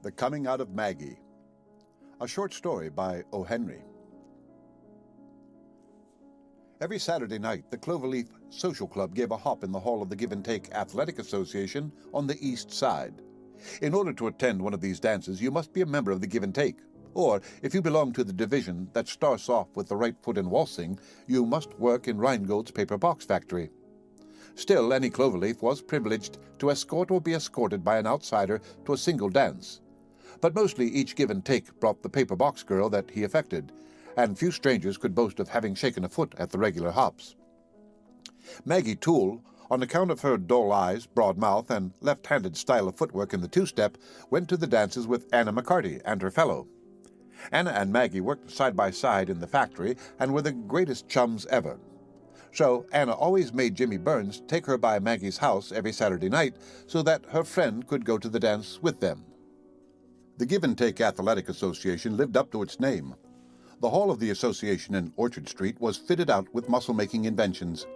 The Coming Out of Maggie, a short story by O. Henry. Every Saturday night, the Cloverleaf Social Club gave a hop in the hall of the Give and Take Athletic Association on the East Side. In order to attend one of these dances, you must be a member of the Give and Take, or if you belong to the division that starts off with the right foot in waltzing, you must work in Rheingold's paper box factory. Still, any Cloverleaf was privileged to escort or be escorted by an outsider to a single dance. But mostly each Give and Take brought the paper box girl that he affected, and few strangers could boast of having shaken a foot at the regular hops. Maggie Toole, on account of her dull eyes, broad mouth, and left-handed style of footwork in the two-step, went to the dances with Anna McCarty and her fellow. Anna and Maggie worked side by side in the factory and were the greatest chums ever. So Anna always made Jimmy Burns take her by Maggie's house every Saturday night so that her friend could go to the dance with them. The Give and Take Athletic Association lived up to its name. The hall of the association in Orchard Street was fitted out with muscle-making inventions.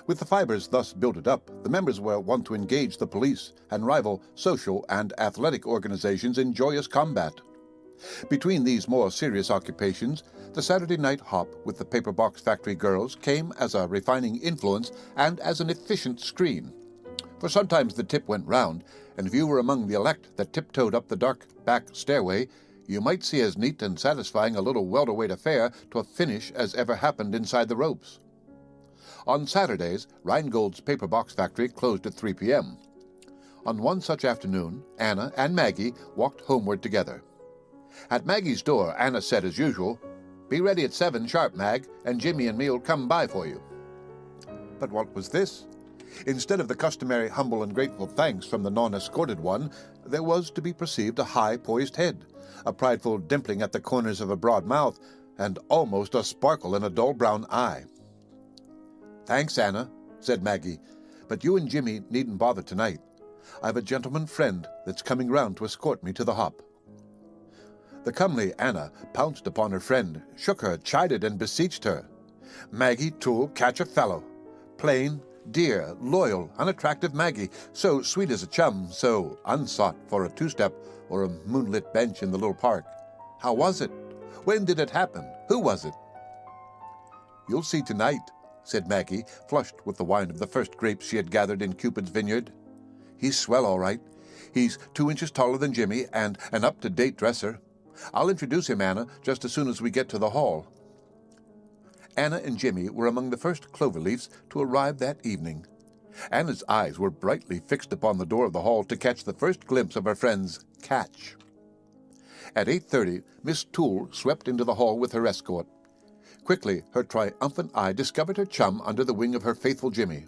With the fibers thus built up, the members were wont to engage the police and rival social and athletic organizations in joyous combat. Between these more serious occupations, the Saturday night hop with the paper box factory girls came as a refining influence and as an efficient screen. For sometimes the tip went round, and if you were among the elect that tiptoed up the dark back stairway, you might see as neat and satisfying a little welterweight affair to a finish as ever happened inside the ropes. On Saturdays, Rheingold's paper box factory closed at 3 p.m. On one such afternoon, Anna and Maggie walked homeward together. At Maggie's door, Anna said as usual, "Be ready at 7 sharp, Mag, and Jimmy and me'll come by for you." But what was this? Instead of the customary humble and grateful thanks from the non-escorted one, there was to be perceived a high-poised head, a prideful dimpling at the corners of a broad mouth, and almost a sparkle in a dull brown eye. "Thanks, Anna," said Maggie, "but you and Jimmy needn't bother tonight. I've a gentleman friend that's coming round to escort me to the hop." The comely Anna pounced upon her friend, shook her, chided, and beseeched her. Maggie Toole catch a fellow. Plain, dear, loyal, unattractive Maggie, so sweet as a chum, so unsought for a two-step or a moonlit bench in the little park. How was it? When did it happen? Who was it? "You'll see tonight," said Maggie, flushed with the wine of the first grapes she had gathered in Cupid's vineyard. "He's swell, all right. He's 2 inches taller than Jimmy and an up-to-date dresser. I'll introduce him, Anna, just as soon as we get to the hall." Anna and Jimmy were among the first Cloverleafs to arrive that evening. Anna's eyes were brightly fixed upon the door of the hall to catch the first glimpse of her friend's catch. At 8:30, Miss Toole swept into the hall with her escort. Quickly, her triumphant eye discovered her chum under the wing of her faithful Jimmy.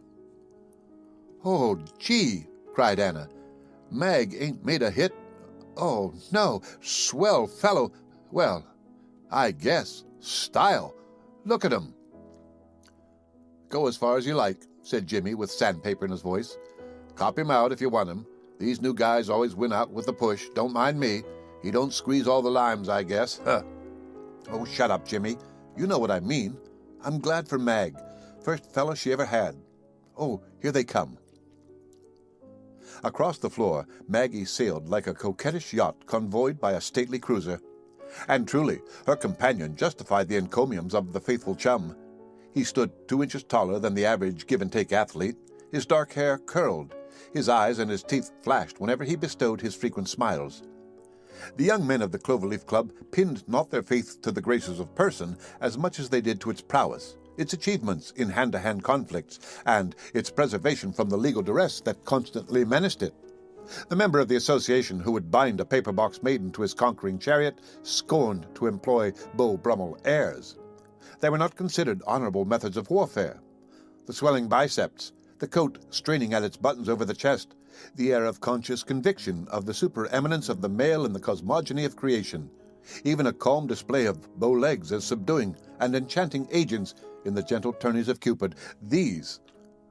"Oh, gee!" cried Anna. "Mag ain't made a hit? Oh, no, swell fellow. Well, I guess. Style. Look at 'em." "Go as far as you like," said Jimmy with sandpaper in his voice. "Cop him out if you want him. These new guys always win out with the push. Don't mind me. He don't squeeze all the limes, I guess. Huh." "Oh, shut up, Jimmy. You know what I mean. I'm glad for Mag. First fellow she ever had. Oh, here they come." Across the floor, Maggie sailed like a coquettish yacht convoyed by a stately cruiser. And truly, her companion justified the encomiums of the faithful chum. He stood 2 inches taller than the average give-and-take athlete, his dark hair curled, his eyes and his teeth flashed whenever he bestowed his frequent smiles. The young men of the Cloverleaf Club pinned not their faith to the graces of person as much as they did to its prowess, its achievements in hand-to-hand conflicts, and its preservation from the legal duress that constantly menaced it. The member of the association who would bind a paper box maiden to his conquering chariot scorned to employ Beau Brummel airs. They were not considered honorable methods of warfare. The swelling biceps, the coat straining at its buttons over the chest, the air of conscious conviction of the supereminence of the male in the cosmogony of creation, even a calm display of bow legs as subduing and enchanting agents in the gentle tourneys of Cupid, these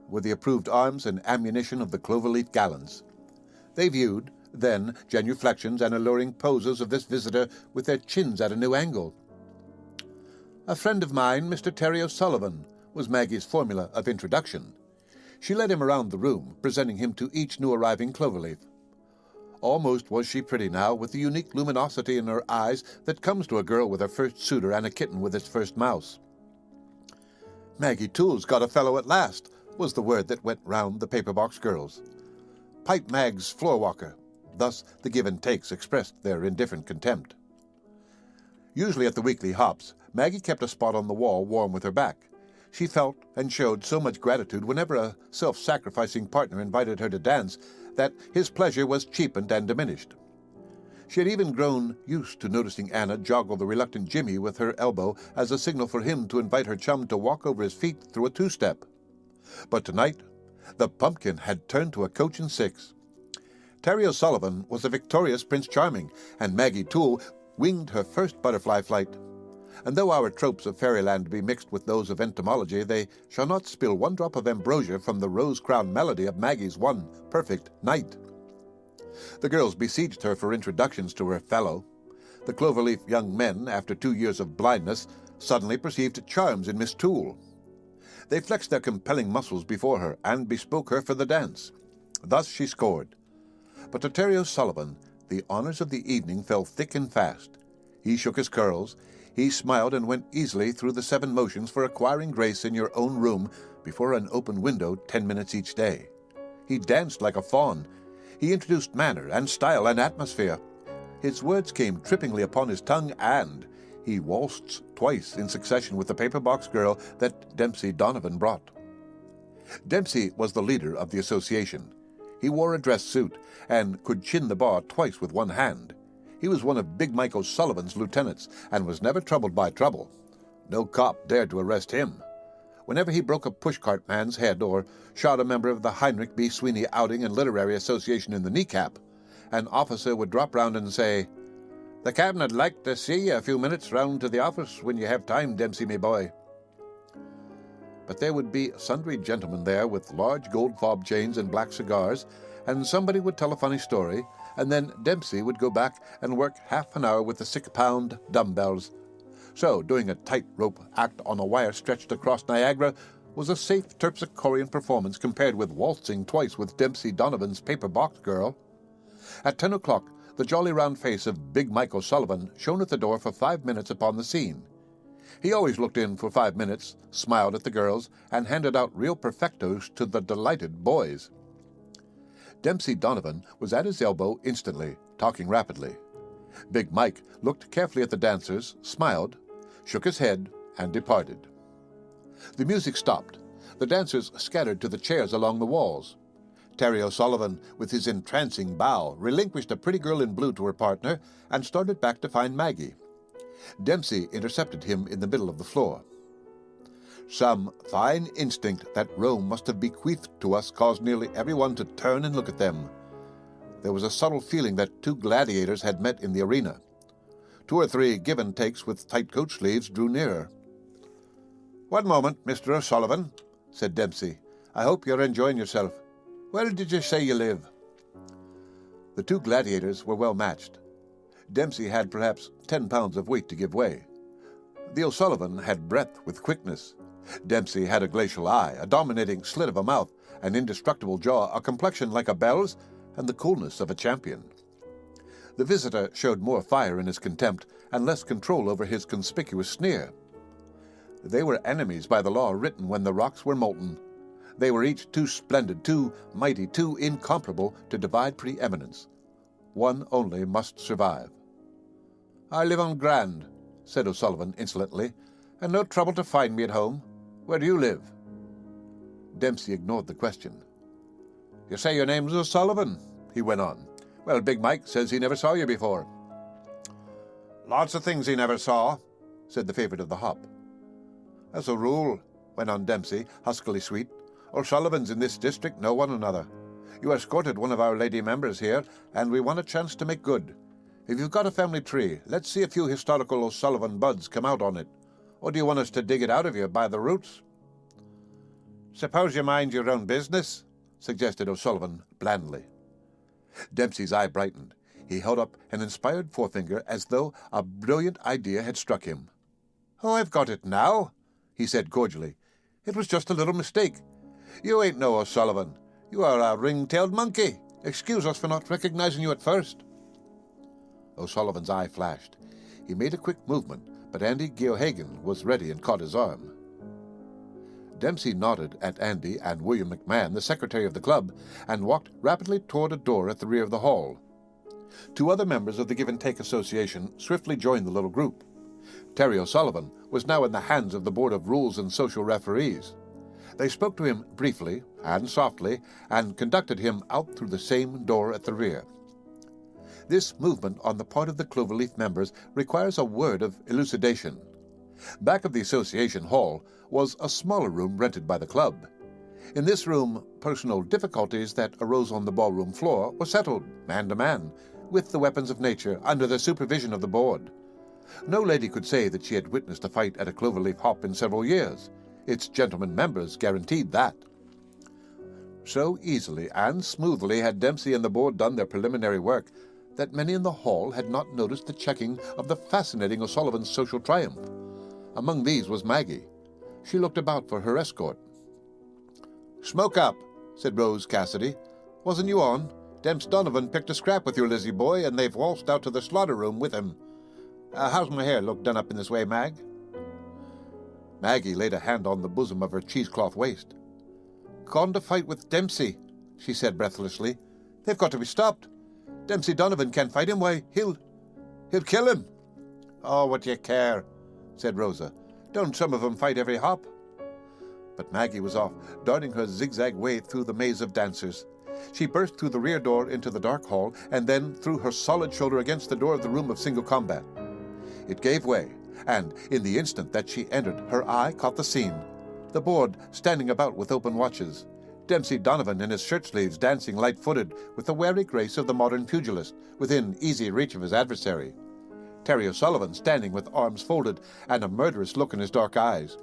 were the approved arms and ammunition of the Cloverleaf gallants. They viewed, then, genuflections and alluring poses of this visitor with their chins at a new angle. "A friend of mine, Mr. Terry O'Sullivan," was Maggie's formula of introduction. She led him around the room, presenting him to each new arriving Cloverleaf. Almost was she pretty now, with the unique luminosity in her eyes that comes to a girl with her first suitor and a kitten with its first mouse. "Maggie Toole's got a fellow at last," was the word that went round the paper-box girls. "Pipe Mag's floor-walker." Thus the give and takes expressed their indifferent contempt. Usually at the weekly hops, Maggie kept a spot on the wall warm with her back. She felt and showed so much gratitude whenever a self-sacrificing partner invited her to dance that his pleasure was cheapened and diminished. She had even grown used to noticing Anna joggle the reluctant Jimmy with her elbow as a signal for him to invite her chum to walk over his feet through a two-step. But tonight, the pumpkin had turned to a coach and six. Terry O'Sullivan was a victorious Prince Charming, and Maggie Toole winged her first butterfly flight. And though our tropes of fairyland be mixed with those of entomology, they shall not spill one drop of ambrosia from the rose-crowned melody of Maggie's one perfect night. The girls besieged her for introductions to her fellow. The Cloverleaf young men, after 2 years of blindness, suddenly perceived charms in Miss Toole. They flexed their compelling muscles before her and bespoke her for the dance. Thus she scored. But to Terry O'Sullivan, the honors of the evening fell thick and fast. He shook his curls. He smiled and went easily through the 7 motions for acquiring grace in your own room before an open window 10 minutes each day. He danced like a faun. He introduced manner and style and atmosphere. His words came trippingly upon his tongue, and he waltzed twice in succession with the paper-box girl that Dempsey Donovan brought. Dempsey was the leader of the association. He wore a dress suit and could chin the bar twice with one hand. He was one of Big Mike O'Sullivan's lieutenants and was never troubled by trouble. No cop dared to arrest him. Whenever he broke a pushcart man's head or shot a member of the Heinrich B. Sweeney Outing and Literary Association in the kneecap, an officer would drop round and say, "The captain'd like to see you a few minutes round to the office when you have time, Dempsey, me boy." But there would be sundry gentlemen there with large gold fob chains and black cigars, and somebody would tell a funny story, and then Dempsey would go back and work half an hour with the 6-pound dumbbells. So doing a tightrope act on a wire stretched across Niagara was a safe terpsichorean performance compared with waltzing twice with Dempsey Donovan's paper-box girl. At 10 o'clock, the jolly round face of Big Mike O'Sullivan shone at the door for 5 minutes upon the scene. He always looked in for 5 minutes, smiled at the girls, and handed out real perfectos to the delighted boys. Dempsey Donovan was at his elbow instantly, talking rapidly. Big Mike looked carefully at the dancers, smiled, shook his head, and departed. The music stopped. The dancers scattered to the chairs along the walls. Terry O'Sullivan, with his entrancing bow, relinquished a pretty girl in blue to her partner and started back to find Maggie. Dempsey intercepted him in the middle of the floor. Some fine instinct that Rome must have bequeathed to us caused nearly everyone to turn and look at them. There was a subtle feeling that 2 gladiators had met in the arena. 2 or 3 give-and-takes with tight coat sleeves drew nearer. "One moment, Mr. O'Sullivan," said Dempsey. "I hope you're enjoying yourself. Where did you say you live?" The 2 gladiators were well matched. Dempsey had perhaps 10 pounds of weight to give way. The O'Sullivan had breadth with quickness. Dempsey had a glacial eye, a dominating slit of a mouth, an indestructible jaw, a complexion like a belle's, and the coolness of a champion. The visitor showed more fire in his contempt and less control over his conspicuous sneer. They were enemies by the law written when the rocks were molten. They were each too splendid, too mighty, too incomparable to divide preeminence. One only must survive. "I live on Grand," said O'Sullivan insolently, "and no trouble to find me at home. Where do you live?" Dempsey ignored the question. "You say your name's O'Sullivan," he went on. "Well, Big Mike says he never saw you before." "Lots of things he never saw," said the favorite of the hop. "As a rule," went on Dempsey, huskily sweet, "O'Sullivans in this district know one another. You escorted one of our lady members here, and we want a chance to make good. If you've got a family tree, let's see a few historical O'Sullivan buds come out on it. Or do you want us to dig it out of you by the roots?" "Suppose you mind your own business," suggested O'Sullivan blandly. Dempsey's eye brightened. He held up an inspired forefinger as though a brilliant idea had struck him. "Oh, I've got it now," he said cordially. "It was just a little mistake. You ain't no O'Sullivan. You are a ring-tailed monkey. Excuse us for not recognizing you at first." O'Sullivan's eye flashed. He made a quick movement, but Andy Geohagan was ready and caught his arm. Dempsey nodded at Andy and William McMahon, the secretary of the club, and walked rapidly toward a door at the rear of the hall. Two other members of the Give and Take Association swiftly joined the little group. Terry O'Sullivan was now in the hands of the Board of Rules and Social Referees. They spoke to him briefly and softly and conducted him out through the same door at the rear. This movement on the part of the Cloverleaf members requires a word of elucidation. Back of the association hall was a smaller room rented by the club. In this room, personal difficulties that arose on the ballroom floor were settled, man to man, with the weapons of nature under the supervision of the board. No lady could say that she had witnessed a fight at a Cloverleaf hop in several years. Its gentlemen members guaranteed that. So easily and smoothly had Dempsey and the board done their preliminary work that many in the hall had not noticed the checking of the fascinating O'Sullivan's social triumph. Among these was Maggie. She looked about for her escort. "Smoke up," said Rose Cassidy. "Wasn't you on? Demps Donovan picked a scrap with your Lizzie boy, and they've waltzed out to the slaughter room with him. How's my hair look done up in this way, Mag?" Maggie laid a hand on the bosom of her cheesecloth waist. "Gone to fight with Dempsey," she said breathlessly. "They've got to be stopped. Dempsey Donovan can't fight him. Why, he'll kill him." "Oh, what do you care?" said Rosa. "Don't some of 'em fight every hop?" But Maggie was off, darting her zigzag way through the maze of dancers. She burst through the rear door into the dark hall, and then threw her solid shoulder against the door of the room of single combat. It gave way, and in the instant that she entered, her eye caught the scene. The board standing about with open watches. Dempsey Donovan in his shirt-sleeves dancing light-footed with the wary grace of the modern pugilist, within easy reach of his adversary. Terry O'Sullivan standing with arms folded and a murderous look in his dark eyes.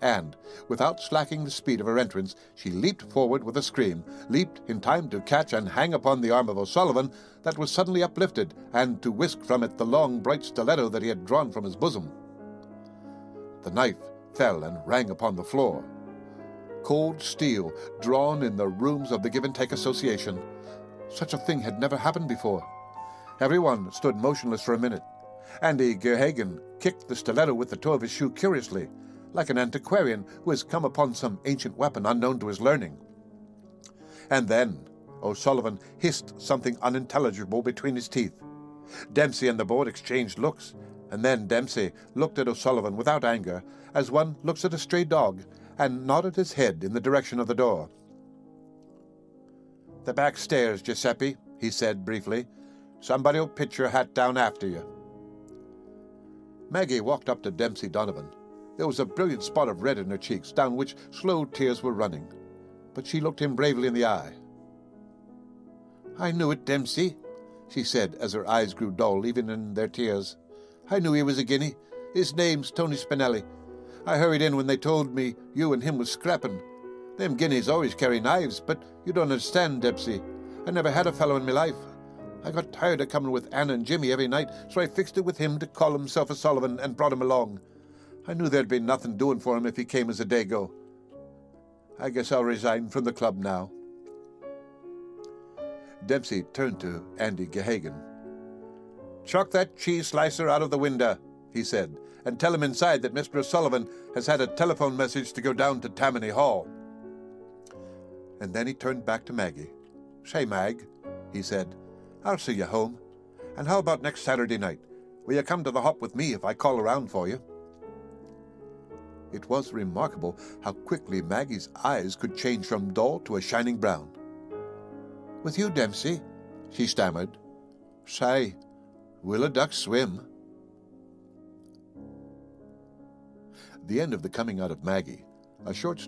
And, without slacking the speed of her entrance, she leaped forward with a scream, leaped in time to catch and hang upon the arm of O'Sullivan that was suddenly uplifted, and to whisk from it the long, bright stiletto that he had drawn from his bosom. The knife fell and rang upon the floor. Cold steel, drawn in the rooms of the Give and Take Association. Such a thing had never happened before. Everyone stood motionless for a minute. Andy Geohagan kicked the stiletto with the toe of his shoe curiously, like an antiquarian who has come upon some ancient weapon unknown to his learning. And then O'Sullivan hissed something unintelligible between his teeth. Dempsey and the board exchanged looks, and then Dempsey looked at O'Sullivan without anger, as one looks at a stray dog, and nodded his head in the direction of the door. "The back stairs, Giuseppe," he said briefly. "Somebody'll pitch your hat down after you." Maggie walked up to Dempsey Donovan. There was a brilliant spot of red in her cheeks, down which slow tears were running. But she looked him bravely in the eye. "I knew it, Dempsey," she said, as her eyes grew dull even in their tears. "I knew he was a guinea. His name's Tony Spinelli. I hurried in when they told me you and him was scrapping. Them guineas always carry knives, but you don't understand, Dempsey. I never had a fellow in my life. I got tired of coming with Anna and Jimmy every night, so I fixed it with him to call himself O'Sullivan and brought him along. I knew there'd be nothing doing for him if he came as a dago. I guess I'll resign from the club now." Dempsey turned to Andy Geohagan. "Chuck that cheese slicer out of the window," he said, "and tell him inside that Mr. O'Sullivan has had a telephone message to go down to Tammany Hall." And then he turned back to Maggie. "Say, Mag," he said, "I'll see you home. And how about next Saturday night? Will you come to the hop with me if I call around for you?" It was remarkable how quickly Maggie's eyes could change from dull to a shining brown. "With you, Dempsey?" she stammered. "Say, will a duck swim?" The end of The Coming Out of Maggie, a short story